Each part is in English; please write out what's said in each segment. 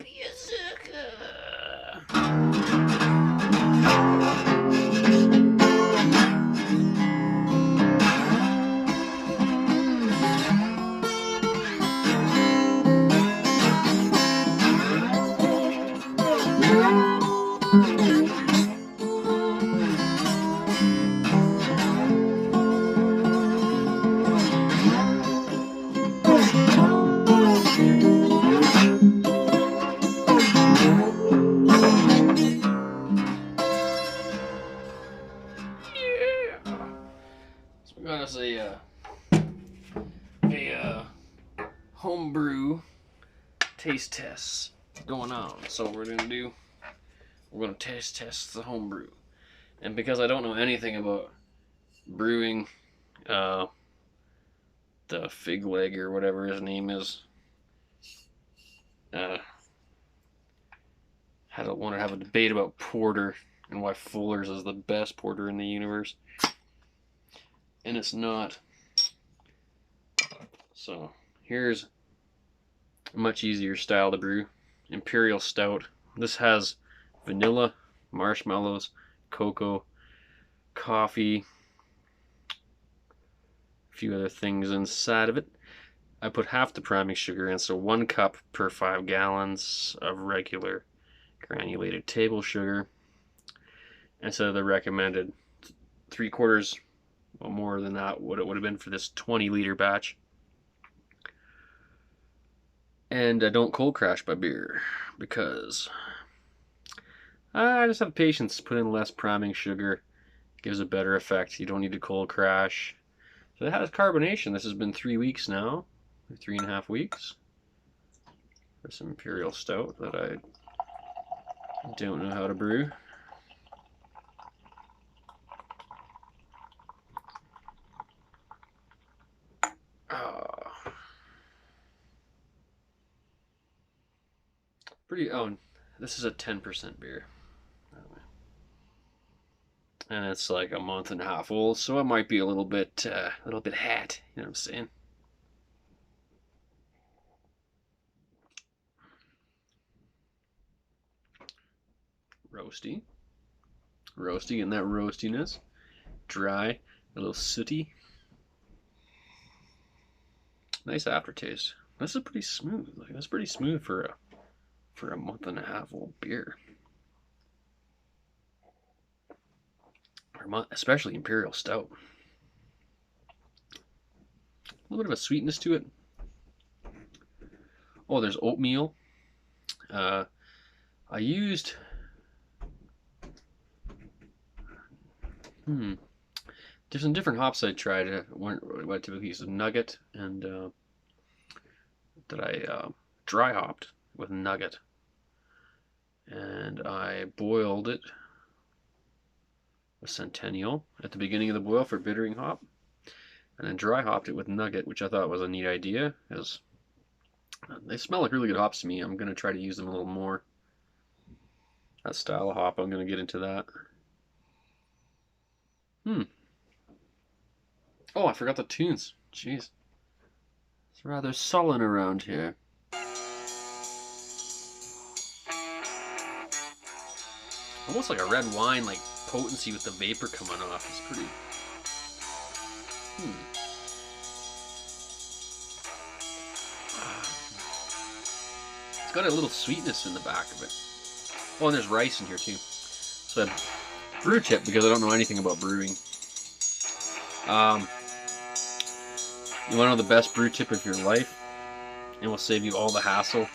Beerzerker. We're gonna say a homebrew taste tests going on. So we're gonna taste test the homebrew, and because I don't know anything about brewing, the fig leg or whatever his name is, I don't want to have a debate about porter and why Fuller's is the best porter in the universe. And it's not. So here's a much easier style to brew. Imperial Stout. This has vanilla, marshmallows, cocoa, coffee, a few other things inside of it. I put half the priming sugar in, so 1 cup per 5 gallons of regular granulated table sugar instead of the recommended 3/4. Well, more than that, what it would have been for this 20-liter batch. And I don't cold crash my beer because I just have patience. Put in less priming sugar, gives a better effect. You don't need to cold crash. So it has carbonation. This has been 3 weeks now, or 3.5 weeks, for some Imperial Stout that I don't know how to brew. Oh, this is a 10% beer. And it's like a month and a half old, so it might be a little bit hot, you know what I'm saying? Roasty, and that roastiness, dry, a little sooty. Nice aftertaste. This is pretty smooth. Like, that's pretty smooth for a month and a half old beer. Especially Imperial Stout. A little bit of a sweetness to it. Oh, there's oatmeal. I used there's some different hops I tried. What I typically use is Nugget, and that I dry hopped with Nugget, and I boiled it with Centennial at the beginning of the boil for bittering hop, and then dry hopped it with Nugget, which I thought was a neat idea, because they smell like really good hops to me. I'm going to try to use them a little more. That style of hop, I'm going to get into that. Oh, I forgot the tunes. Jeez. It's rather sullen around here. Almost like a red wine, like potency with the vapor coming off. It's pretty. It's got a little sweetness in the back of it. Oh, and there's rice in here too. So I brew tip, because I don't know anything about brewing. You want to know the best brew tip of your life? It will save you all the hassle.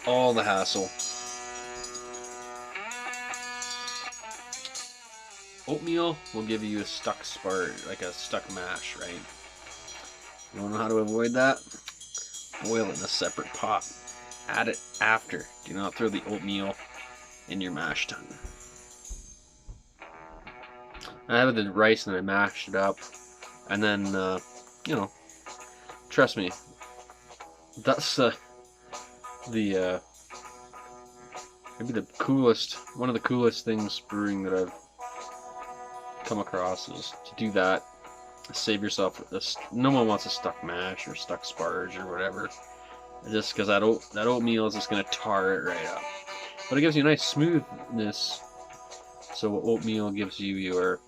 All the hassle. Oatmeal will give you a stuck spart, like a stuck mash, right? You want to know how to avoid that? Boil it in a separate pot. Add it after. Do not throw the oatmeal in your mash tun. I have the rice and I mashed it up, and then you know, trust me, that's maybe one of the coolest things brewing that I've come across is to do that. Save yourself this. No one wants a stuck mash or stuck sparge or whatever. just because that oatmeal is just gonna tar it right up. But it gives you a nice smoothness. So oatmeal gives you your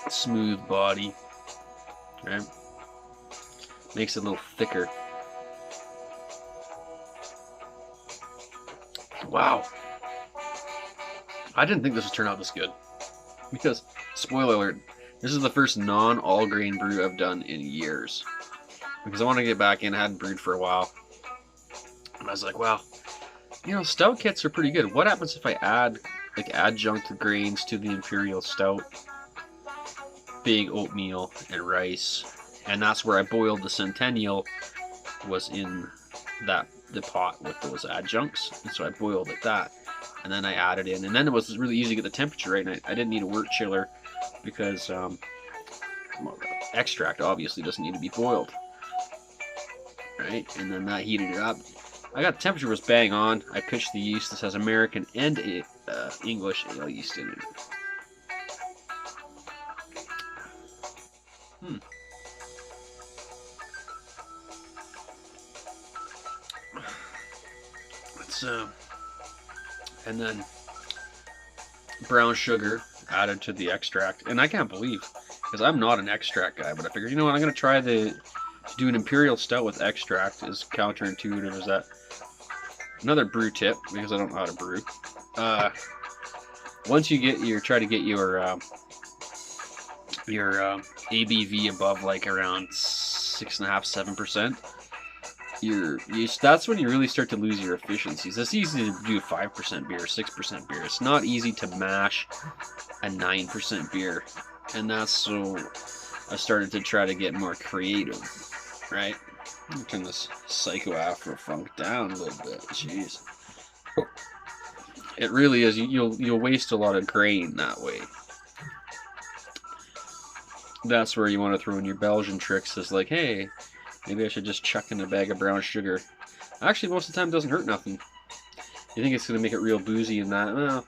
smooth body, right? Makes it a little thicker. Wow. I didn't think this would turn out this good. Because, spoiler alert, this is the first non-all grain brew I've done in years. Because I want to get back in, I hadn't brewed for a while. And I was like, well, you know, stout kits are pretty good. What happens if I add like adjunct grains to the Imperial Stout? Big oatmeal and rice. And that's where I boiled the Centennial, was in the pot with those adjuncts. And so I boiled it that. And then I added in. And then it was really easy to get the temperature right. And I didn't need a wort chiller because well, extract obviously doesn't need to be boiled. Right? And then that heated it up. I got the temperature was bang on. I pitched the yeast. This has American and English ale yeast in it. It's and then brown sugar added to the extract. And I can't believe, because I'm not an extract guy, but I figured, you know what, I'm gonna try to do an Imperial Stout with extract. As counterintuitive as that. Another brew tip, because I don't know how to brew. Once you get try to get your ABV above like around 6.5–7%, that's when you really start to lose your efficiencies. It's easy to do 5% beer, 6% beer. It's not easy to mash a 9% beer, and that's so I started to try to get more creative, right? Let me turn this psycho afro funk down a little bit. Jeez, it really is. You'll waste a lot of grain that way. That's where you want to throw in your Belgian tricks. Is like, hey, maybe I should just chuck in a bag of brown sugar. Actually, most of the time, it doesn't hurt nothing. You think it's gonna make it real boozy and that? Well,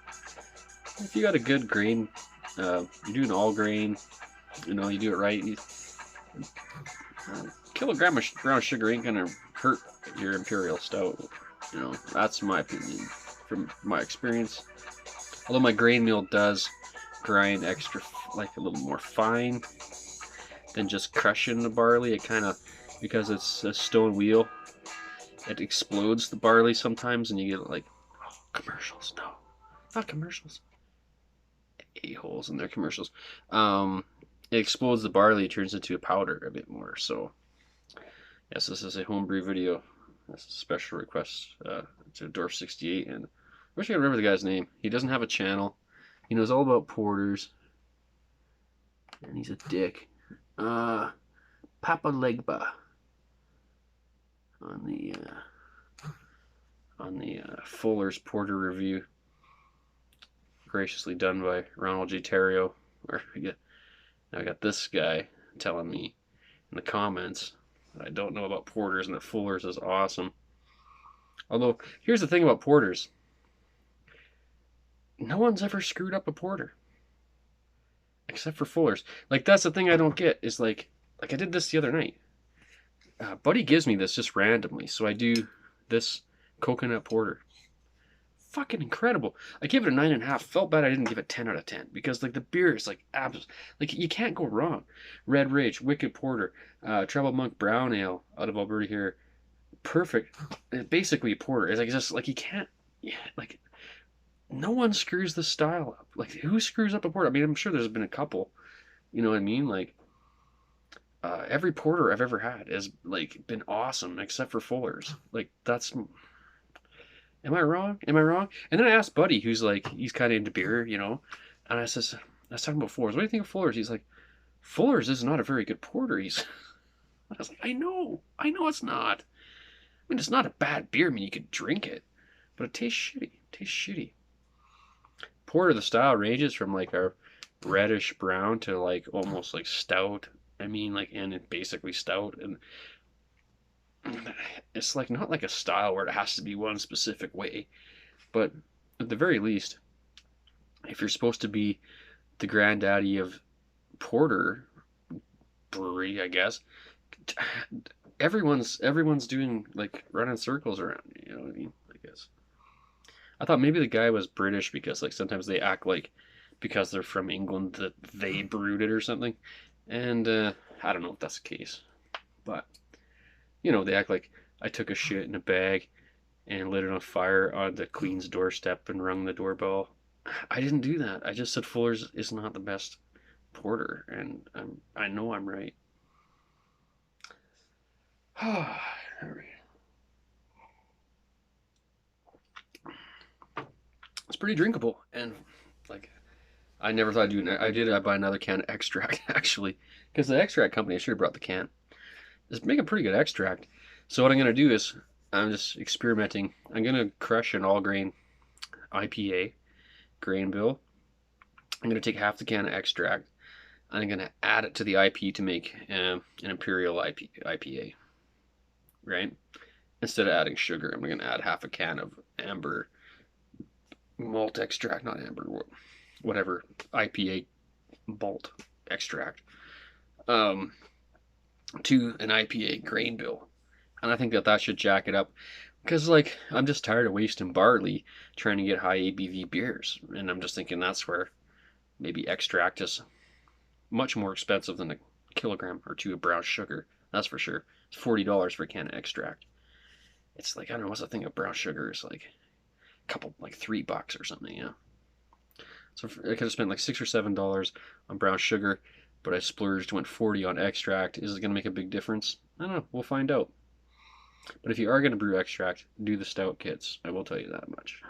if you got a good grain, you're doing all grain. You know, you do it right. Kilogram of brown sugar ain't gonna hurt your Imperial Stout. You know, that's my opinion from my experience. Although my grain mill does grind extra, like a little more fine than just crushing the barley. It kind of, because it's a stone wheel, it explodes the barley sometimes, and you get like, oh, commercials. No, not commercials. A-holes in their commercials. It explodes the barley, it turns into a powder a bit more. So yes, this is a homebrew video. That's a special request to Dorf68, and I wish I could remember the guy's name. He doesn't have a channel. He knows all about porters, and he's a dick. Papa Legba on the Fuller's Porter review, graciously done by Ronald G. Terrio. Or I got this guy telling me in the comments that I don't know about porters and that Fuller's is awesome. Although, here's the thing about porters. No one's ever screwed up a porter. Except for Fuller's. Like, that's the thing I don't get, is like I did this the other night. Buddy gives me this just randomly, so I do this coconut porter. Fucking incredible. I gave it a 9.5. Felt bad I didn't give it 10 out of 10, because like the beer is like like you can't go wrong. Red Rage, Wicked Porter, Treble Monk Brown Ale out of Alberta here. Perfect. Basically a porter. It's like just like you can't, yeah, like no one screws the style up. Like, who screws up a porter? I mean, I'm sure there's been a couple. You know what I mean? Like, every porter I've ever had has like been awesome, except for Fuller's. Like, that's. Am I wrong? Am I wrong? And then I asked Buddy, who's like, he's kind of into beer, you know, and I was talking about Fuller's. What do you think of Fuller's? He's like, Fuller's is not a very good porter. I was like, I know it's not. I mean, it's not a bad beer. I mean, you could drink it, but it tastes shitty. Porter, the style ranges from like a reddish brown to like almost like stout. I mean, like, and it's basically stout, and it's like not like a style where it has to be one specific way, but at the very least, if you're supposed to be the granddaddy of porter brewery, I guess, everyone's doing like running circles around. You know what I mean? I guess. I thought maybe the guy was British because like sometimes they act like because they're from England that they brewed it or something, and I don't know if that's the case, but they act like I took a shit in a bag and lit it on fire on the Queen's doorstep and rung the doorbell. I didn't do that. I just said Fuller's is not the best porter, and I know I'm right. It's pretty drinkable, and like I never thought I'd do it. I buy another can of extract actually, because the extract company I should have brought the can. It's making pretty good extract. So what I'm gonna do is I'm just experimenting. I'm gonna crush an all grain IPA grain bill. I'm gonna take half the can of extract. I'm gonna add it to the IP to make an imperial IPA, right? Instead of adding sugar, I'm gonna add half a can of amber malt extract, not amber, whatever IPA malt extract, to an IPA grain bill, and I think that should jack it up. Because like I'm just tired of wasting barley trying to get high ABV beers, and I'm just thinking that's where maybe extract is much more expensive than a kilogram or two of brown sugar. That's for sure. It's $40 for a can of extract. It's like I don't know what's the thing of brown sugar is like a couple like $3 or something, yeah. So I could have spent like $6 or $7 on brown sugar, but I splurged, went 40 on extract. Is it going to make a big difference? I don't know. We'll find out. But if you are going to brew extract, do the stout kits. I will tell you that much.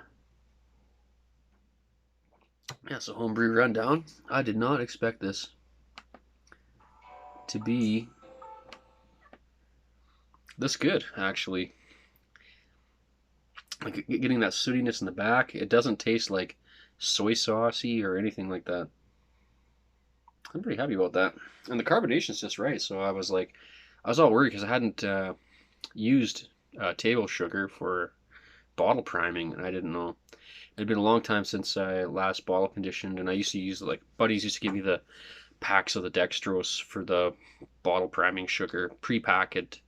Yeah, so homebrew rundown. I did not expect this to be this good, actually. Like getting that sootiness in the back. It doesn't taste like soy saucy or anything like that. I'm pretty happy about that. And the carbonation's just right. So I was all worried because I hadn't used table sugar for bottle priming, and I didn't know. It had been a long time since I last bottle conditioned, and I used to use like buddies used to give me the packs of the dextrose for the bottle priming sugar pre-packed,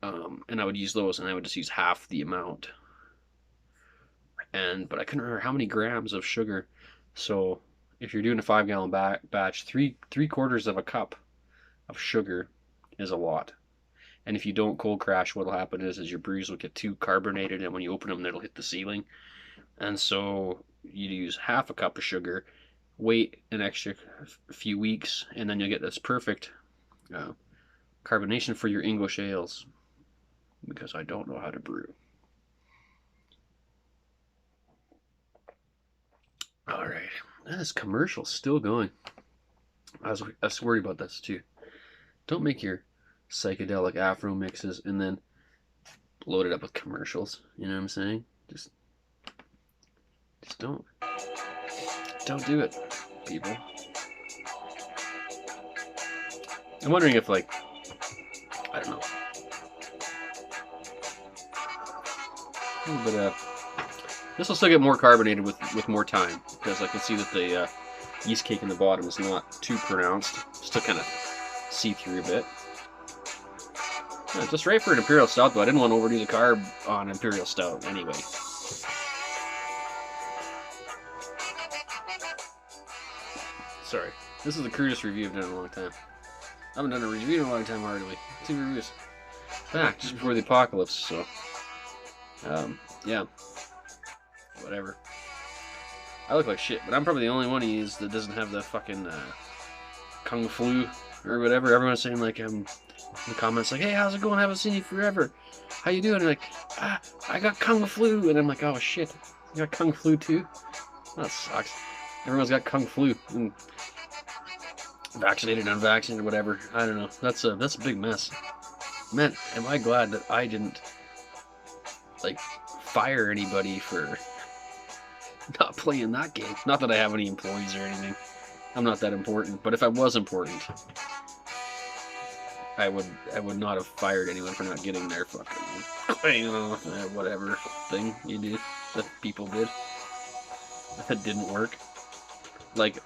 and I would use those, and I would just use half the amount. But I couldn't remember how many grams of sugar. So if you're doing a 5-gallon batch, three-quarters of a cup of sugar is a lot. And if you don't cold crash, what'll happen is your brews will get too carbonated, and when you open them, it'll hit the ceiling. And so you use half a cup of sugar, wait an extra few weeks, and then you'll get this perfect carbonation for your English ales. Because I don't know how to brew. All right, this commercial's still going. I was worried about this too. Don't make your psychedelic Afro mixes and then load it up with commercials. You know what I'm saying? Just don't do it, people. I'm wondering if like I don't know. A little bit this will still get more carbonated with more time because I can see that the yeast cake in the bottom is not too pronounced. Still kind of see through a bit. Yeah, just right for an Imperial Stout though. I didn't want to overdo the carb on Imperial Stout anyway. Sorry. This is the crudest review I've done in a long time. I haven't done a review in a long time, hardly. 2 reviews. Back just before the apocalypse, so yeah. Whatever. I look like shit, but I'm probably the only one of these that doesn't have the fucking Kung Flu or whatever. Everyone's saying like in the comments like, hey, how's it going? I haven't seen you forever. How you doing? And like, I got Kung Flu, and I'm like, oh shit, you got Kung Flu too? That sucks. Everyone's got Kung Flu, and vaccinated, unvaccinated, whatever. I don't know. That's a big mess. Man, am I glad that I didn't like fire anybody for not playing that game. Not that I have any employees or anything. I'm not that important. But if I was important, I would not have fired anyone for not getting their fucking whatever thing you did that people did that didn't work. Like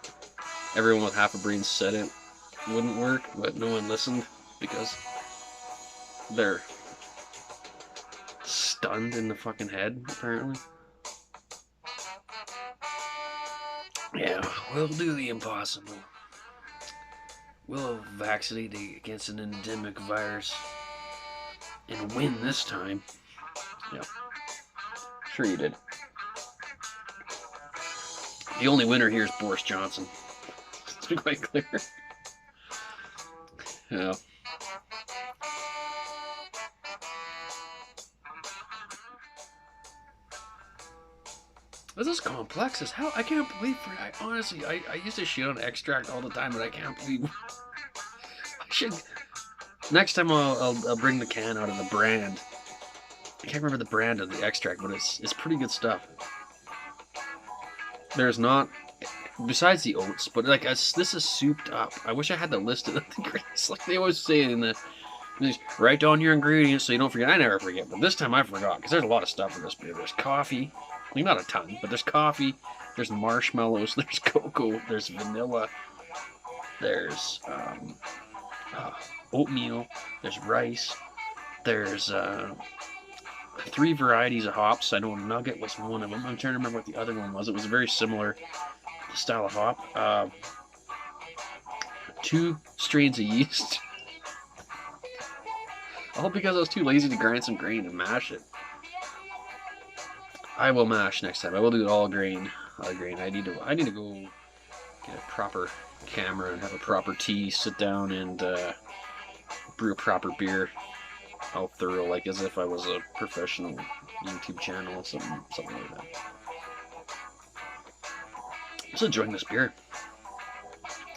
everyone with half a brain said it wouldn't work, but no one listened because they're stunned in the fucking head, apparently. Yeah, we'll do the impossible. We'll vaccinate against an endemic virus and win this time. Yeah, sure you did. The only winner here is Boris Johnson. It's quite clear. Yeah. This is complex as hell. I can't believe. Honestly, I used to shit on extract all the time, but I can't believe. I should. Next time I'll bring the can out of the brand. I can't remember the brand of the extract, but it's pretty good stuff. There's not, besides the oats, but like this is souped up. I wish I had the list of the ingredients, like they always say in the. Write down your ingredients so you don't forget. I never forget, but this time I forgot because there's a lot of stuff in this beer. There's coffee. I mean, not a ton, but there's coffee, there's marshmallows, there's cocoa, there's vanilla, there's oatmeal, there's rice, there's 3 varieties of hops. I know Nugget was one of them. I'm trying to remember what the other one was. It was a very similar style of hop. 2 strains of yeast. All because I was too lazy to grind some grain and mash it. I will mash next time. I will do it all grain. All grain. I need to go get a proper camera and have a proper tea. Sit down and brew a proper beer. All thorough, like as if I was a professional YouTube channel or something like that. I'm just enjoying this beer.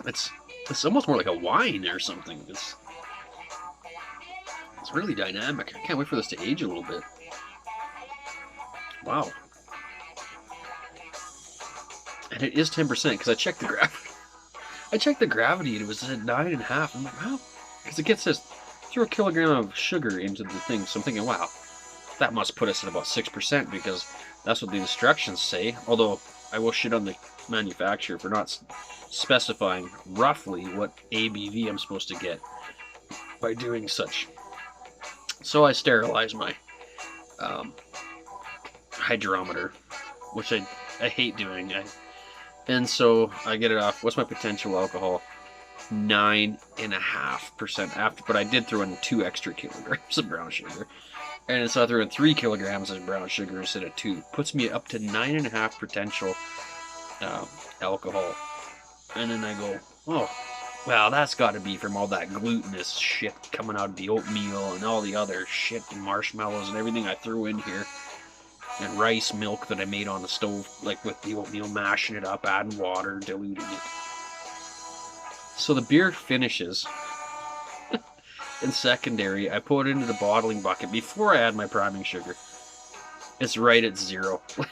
It's almost more like a wine or something. It's really dynamic. I can't wait for this to age a little bit. Wow. And it is 10% because I checked the gravity. I checked the gravity and it was at 9.5. I'm like, wow. Because it gets this, throw a kilogram of sugar into the thing. So I'm thinking, wow, that must put us at about 6% because that's what the instructions say. Although I will shit on the manufacturer for not specifying roughly what ABV I'm supposed to get by doing such. So I sterilize my hydrometer, which I hate doing. And so I get it off. What's my potential alcohol? 9.5% after, but I did throw in 2 extra kilograms of brown sugar. And so I threw in 3 kilograms of brown sugar instead of 2. Puts me up to 9.5 potential alcohol. And then I go, oh, well, that's got to be from all that glutinous shit coming out of the oatmeal and all the other shit and marshmallows and everything I threw in here. And rice milk that I made on the stove, like with the oatmeal, mashing it up, adding water, diluting it. So the beer finishes in secondary. I put it into the bottling bucket before I add my priming sugar. It's right at 0. It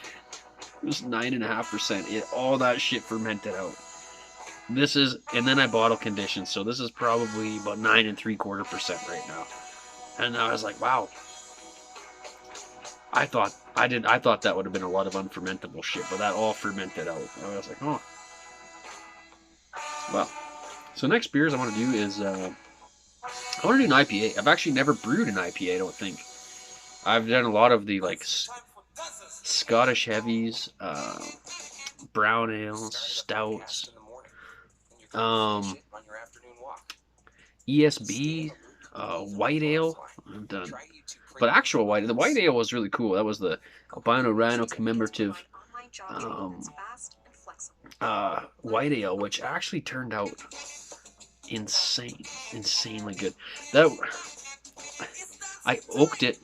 was 9.5%. All that shit fermented out. This is, and then I bottle conditioned, so this is probably about 9.75% right now. And I was like, wow. I thought that would have been a lot of unfermentable shit, but that all fermented out. I was like, oh. Well, so next beers I want to do is, I want to do an IPA. I've actually never brewed an IPA, I don't think. I've done a lot of the, like, Scottish heavies, brown ales, stouts, ESB, white ale, I've done. But actual the white ale was really cool. That was the Albino Rhino commemorative white ale, which actually turned out insanely good. I oaked it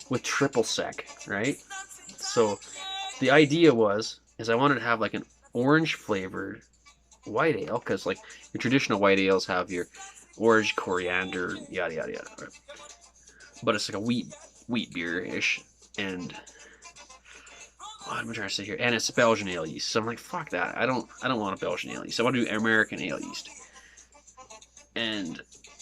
with triple sec, right? So the idea is I wanted to have like an orange flavored white ale, because like your traditional white ales have your orange, coriander, yada yada yada, right? But it's like a wheat beer-ish, and what am I trying to say here? And it's Belgian ale yeast. So I'm like, fuck that. I don't want a Belgian ale yeast. I want to do American ale yeast. And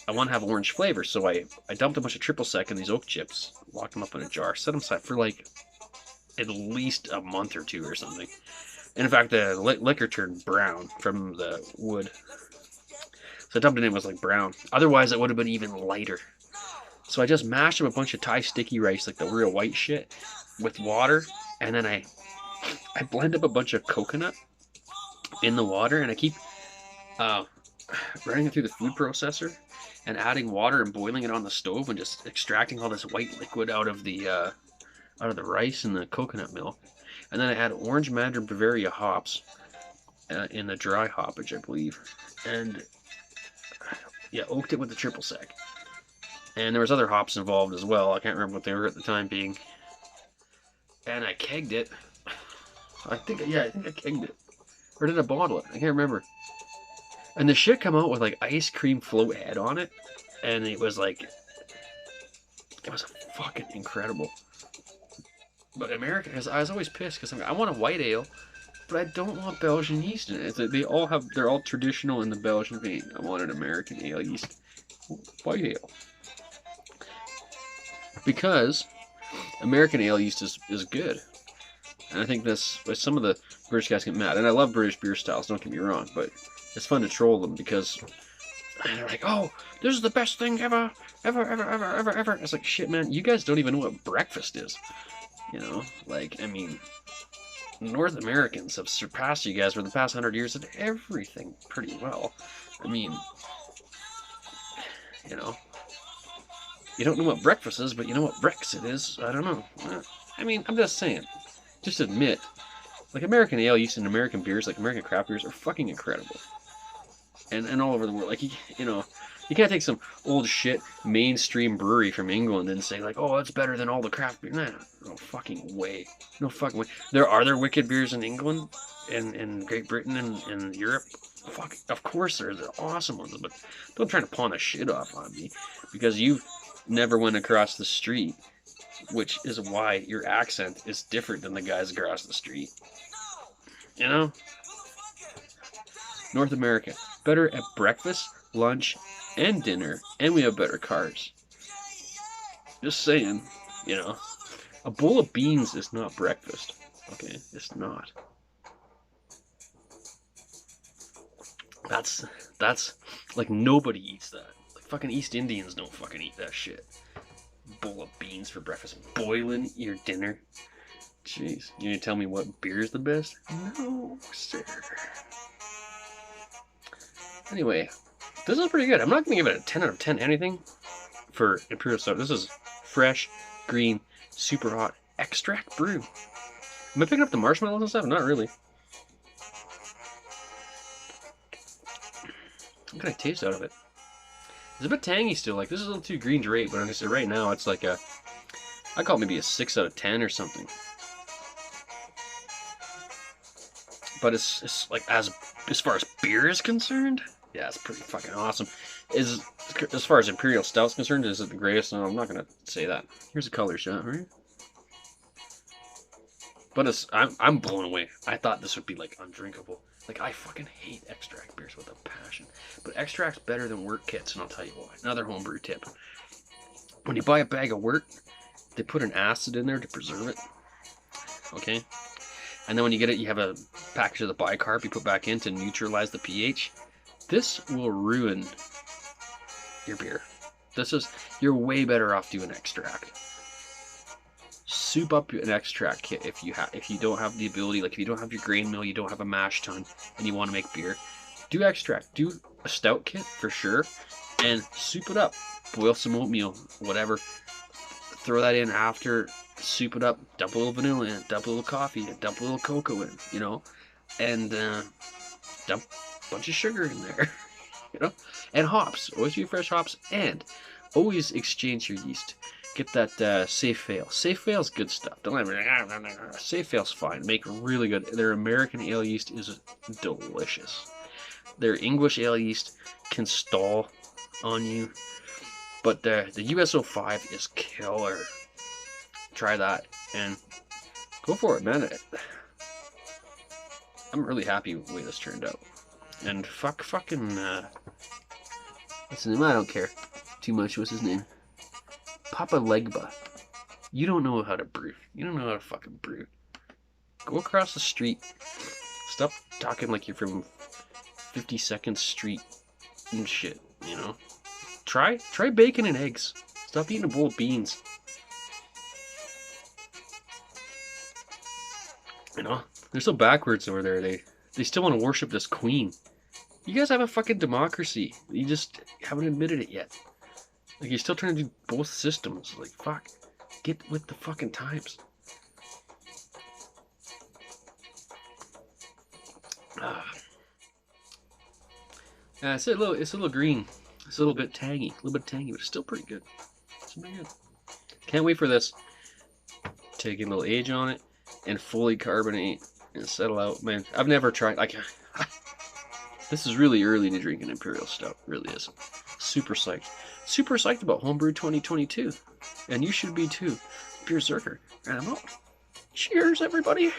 I want to have orange flavor, so I dumped a bunch of triple sec in these oak chips, locked them up in a jar, set them aside for like at least a month or 2 or something. And in fact, the liquor turned brown from the wood. So I dumped it in, it was like brown. Otherwise, it would have been even lighter. So I just mashed up a bunch of Thai sticky rice, like the real white shit, with water, and then I blend up a bunch of coconut in the water, and I keep uh, running it through the food processor and adding water and boiling it on the stove and just extracting all this white liquid out of the rice and the coconut milk. And then I add orange mandarin Bavaria hops in the dry hoppage, I believe, and yeah, oaked it with the triple sec. And there was other hops involved as well. I can't remember what they were at the time being. And I kegged it. I think I kegged it, or did I bottle it? I can't remember. And the shit come out with like ice cream float head on it, and it was fucking incredible. But American, I was always pissed because I want a white ale, but I don't want Belgian yeast in it. They're all traditional in the Belgian vein. I want an American ale yeast white ale because American ale yeast is good. And I think some of the British guys get mad, and I love British beer styles. Don't get me wrong, but it's fun to troll them because they're like, "Oh, this is the best thing ever, ever, ever, ever, ever, ever." It's like, shit, man. You guys don't even know what breakfast is. You know, like, I mean, North Americans have surpassed you guys for the past 100 years at everything pretty well. I mean, you know, you don't know what breakfast is, but you know what Brexit is. I don't know. I mean, I'm just saying. Just admit, like, American ale yeast and American beers, like American craft beers, are fucking incredible. And all over the world, like, you know, you can't take some old shit mainstream brewery from England and say like, oh, it's better than all the craft beer. Nah, no fucking way. No fucking way. There wicked beers in England and Great Britain and Europe. Fuck, of course they're awesome ones, but don't try to pawn the shit off on me because you've never went across the street, which is why your accent is different than the guys across the street. You know? North America, better at breakfast, lunch, and dinner, and we have better cars. Just saying, you know. A bowl of beans is not breakfast. Okay, it's not. That's like nobody eats that. Like fucking East Indians don't fucking eat that shit. Bowl of beans for breakfast, boiling your dinner. Jeez, you gonna tell me what beer is the best? No, sir. Anyway, this is pretty good. I'm not gonna give it a 10 out of 10 anything for Imperial Stout. This is fresh, green, super hot extract brew. Am I picking up the marshmallows and stuff? Not really. What can I taste out of it? It's a bit tangy still. Like, this is a little too green to rate, but honestly, right now it's like I call it maybe a 6 out of 10 or something. But it's like, as far as beer is concerned, yeah, it's pretty fucking awesome. As far as Imperial Stout's concerned, is it the greatest? No, I'm not gonna say that. Here's a color shot, right? But I'm blown away. I thought this would be like undrinkable. Like, I fucking hate extract beers with a passion. But extract's better than wort kits, and I'll tell you why. Another homebrew tip. When you buy a bag of wort, they put an acid in there to preserve it. Okay? And then when you get it, you have a package of the bicarb you put back in to neutralize the pH. This will ruin your beer. You're way better off doing extract. Soup up an extract kit if you don't have the ability, like if you don't have your grain mill, you don't have a mash tun, and you want to make beer. Do extract. Do a stout kit for sure, and soup it up. Boil some oatmeal, whatever. Throw that in after. Soup it up. Dump a little vanilla in. Dump a little coffee in. Dump a little cocoa in. You know, and dump a bunch of sugar in there. You know, and hops. Always use fresh hops, and always exchange your yeast. Get that Safe Fail. Safe Fail's good stuff. Don't let me. Safe Fail's fine. Make really good. Their American ale yeast is delicious. Their English ale yeast can stall on you, but the USO 5 is killer. Try that and go for it, man. I'm really happy with the way this turned out. And fucking what's his name? I don't care too much. What's his name? Papa Legba. You don't know how to brew. You don't know how to fucking brew. Go across the street. Stop talking like you're from 52nd Street and shit, you know? Try bacon and eggs. Stop eating a bowl of beans. You know, they're so backwards over there. They still want to worship this queen. You guys have a fucking democracy. You just haven't admitted it yet. Like, you're still trying to do both systems. Like, fuck. Get with the fucking times. It's a little green. It's a little bit tangy. A little bit tangy, but it's still pretty good. It's pretty good. Can't wait for this. Taking a little age on it and fully carbonate and settle out. Man, I've never tried. This is really early to drink an Imperial Stout. It really is. Super psyched. Super psyched about Homebrew 2022. And you should be too. Beerzerker. And I'm out. Cheers, everybody.